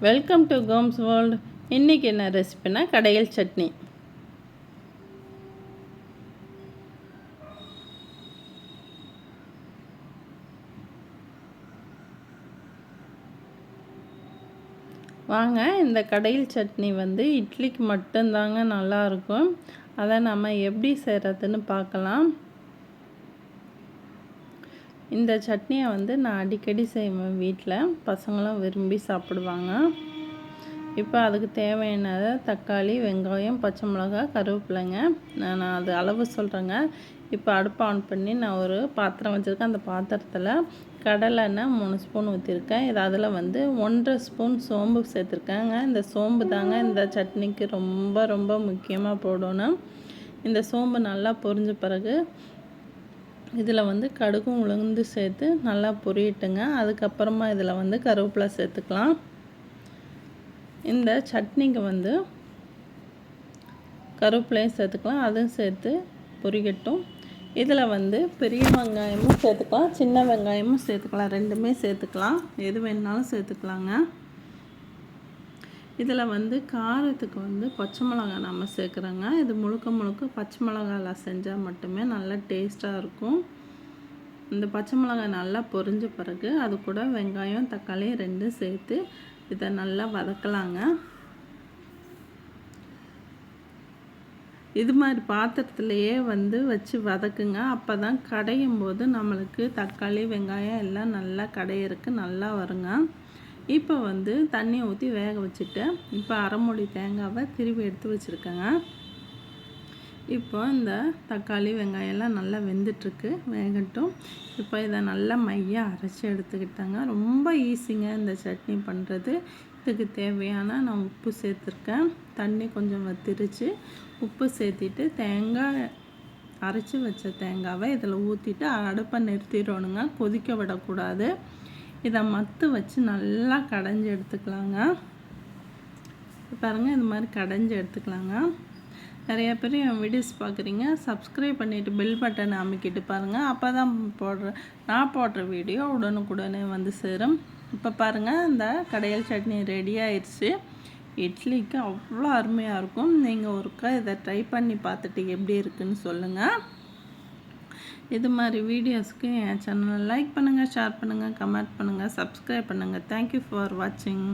Welcome to Gomez world. இன்றைக்கி என்ன ரெசிபினா கடையல் சட்னி. வாங்க, இந்த கடையல் சட்னி இட்லிக்கு மட்டும்தாங்க நல்லாயிருக்கும். அதை நம்ம எப்படி செய்கிறதுன்னு பார்க்கலாம். இந்த சட்னியை நான் அடிக்கடி செய்வேன் வீட்டில். பசங்களும் விரும்பி சாப்பிடுவாங்க. இப்போ அதுக்கு தேவையானது தக்காளி, வெங்காயம், பச்சை மிளகாய், கருவேப்பிலைங்க. நான் அது அளவு சொல்கிறேங்க. இப்போ அடுப்பை ஆன் பண்ணி நான் ஒரு பாத்திரம் வச்சுருக்கேன். அந்த பாத்திரத்தில் கடலெண்ணெய் 3 ஸ்பூன் ஊற்றிருக்கேன். இது அதில் 1.5 ஸ்பூன் சோம்பு சேர்த்துருக்கேங்க. இந்த சோம்பு தாங்க இந்த சட்னிக்கு ரொம்ப ரொம்ப முக்கியமாக போடணும். இந்த சோம்பு நல்லா பொரிஞ்ச பிறகு இதில் கடுகும் உளுந்து சேர்த்து நல்லா பொரியட்டுங்க. அதுக்கப்புறமா இதில் கருவேப்பிலை சேர்த்துக்கலாம். இந்த சட்னிக்கு கருவேப்பிலையும் சேர்த்துக்கலாம். அதுவும் சேர்த்து பொரியட்டும். இதில் பெரிய வெங்காயமும் சேர்த்துக்கலாம், சின்ன வெங்காயமும் சேர்த்துக்கலாம். ரெண்டுமே சேர்த்துக்கலாம், எது வேணுனாலும் சேர்த்துக்கலாங்க. இதில் காரத்துக்கு பச்சை மிளகாய் நம்ம சேர்க்குறோங்க. இது முழுக்க பச்சை மிளகாயில் செஞ்சால் மட்டுமே நல்லா டேஸ்ட்டாக இருக்கும். இந்த பச்சை மிளகாய் நல்லா பொரிஞ்ச பிறகு அது கூட வெங்காயம், தக்காளி ரெண்டும் சேர்த்து இதை நல்லா வதக்கலாங்க. இது மாதிரி பாத்திரத்துலையே வச்சு வதக்குங்க. அப்போ தான் கடையும் போது நம்மளுக்கு தக்காளி, வெங்காயம் எல்லாம் நல்லா கடையிறதுக்கு நல்லா வருங்க. இப்போ தண்ணியை ஊற்றி வேக வச்சுட்டு இப்போ அரை மூடி தேங்காவை திருவி எடுத்து வச்சுருக்கேங்க. இப்போ இந்த தக்காளி, வெங்காயம் எல்லாம் நல்லா வெந்துட்டுருக்கு, வேகட்டும். இப்போ இதை நல்லா மையாக அரைச்சி எடுத்துக்கிட்டாங்க. ரொம்ப ஈஸிங்க இந்த சட்னி பண்ணுறது. இதுக்கு தேவையான நான் உப்பு சேர்த்துருக்கேன். தண்ணி கொஞ்சம் வத்திருச்சு. உப்பு சேர்த்திட்டு தேங்காய் அரைச்சி வச்ச தேங்காவை இதில் ஊற்றிட்டு அடுப்பை நிறுத்திடணுங்க. கொதிக்க விடக்கூடாது. இதை மத்து வச்சு நல்லா கடைஞ்சி எடுத்துக்கலாங்க. பாருங்கள், இது மாதிரி கடைஞ்சி எடுத்துக்கலாங்க. நிறையா பேர் என் வீடியோஸ் பார்க்குறீங்க. சப்ஸ்கிரைப் பண்ணிவிட்டு பெல் பட்டனை அமைக்கிட்டு பாருங்கள். அப்போ தான் நான் போடுற வீடியோ உடனுக்குடனே சேரும். இப்போ பாருங்கள், இந்த கடையல் சட்னி ரெடி ஆயிடுச்சு. இட்லிக்கு அவ்வளோ அருமையாக இருக்கும். நீங்கள் ஒருக்கா இதை ட்ரை பண்ணி பார்த்துட்டு எப்படி இருக்குன்னு சொல்லுங்கள். இது மாதிரி வீடியோஸ்க்கு என் சேனலை லைக் பண்ணுங்கள், ஷேர் பண்ணுங்கள், கமெண்ட் பண்ணுங்கள், சப்ஸ்கிரைப் பண்ணுங்கள். தேங்க்யூ ஃபார் வாட்சிங்.